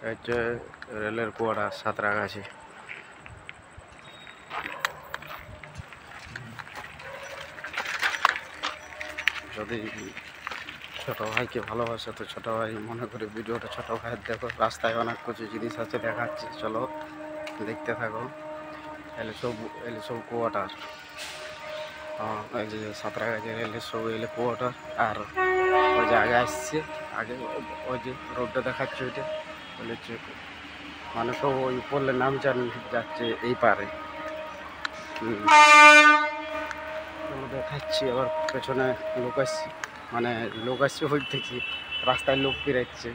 হচ্ছে রেলের কুয়াটা সাঁতরাগাছি। যদি ছোট ভাইকে ভালোবাসে তো ছোট ভাই মনে করে ভিডিওটা ছোট ভাইয়ের দেখো। রাস্তায় অনেক কিছু জিনিস আছে দেখাচ্ছি, চলো দেখতে থাকো। এলে সব কুয়াটার এই যে সাঁতরাগাছি রেলের সব এলে কুয়াটার। আর ওই যে আগে আসছে, আগে ওই যে রোডটা দেখাচ্ছে ওইটা বলেছে মানে সব ওই পড়লে নাম যাচ্ছে এই পারে। দেখাচ্ছি আবার পেছনে লোক আসছে, মানে লোক আসছে দেখছি রাস্তায় লোক বেরাচ্ছে,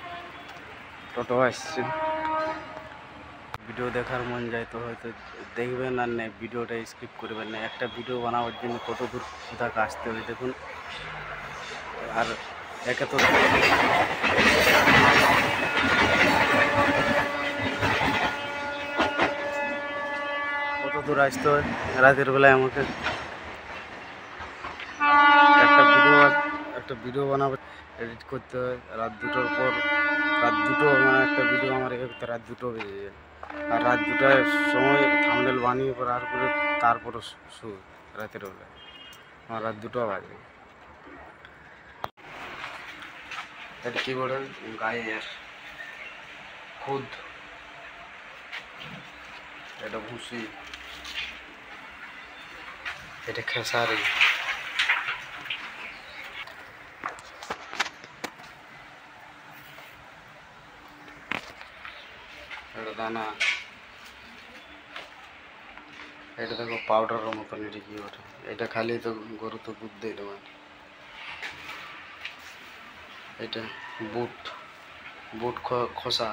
টোটো আসছে। ভিডিও দেখার মন যায় তো হয়তো দেখবেন, আর নেই ভিডিওটা স্কিপ করবেন না। একটা ভিডিও বানাবার জন্য কত দূর কোথাও আসতে হবে দেখুন। আর একে তো কত দূর আসতে হয় রাতের বেলায় আমাকে একটা ভিডিও বানাবো, এডিট করতে হয় রাত দুটোর পর। রাত দুটো মানে একটা ভিডিও আমার রাত দুটো বেজে যায়। আর রাত দুটার সময় থাম্বনেল বানিয়ে পর আর করে তারপরে রাতের বেলায় আমার রাত দুটো বাজে। এটা কি বলেন গায়ের খুদ, এটা ভুসি, এটা খেসারি, এটা দানা, এটা দেখো পাউডারের মতন। এটা কি ওঠে, এটা খালি তো গরু তো দুধ দিয়ে দেবে। এটা বুট, বুট খোসা।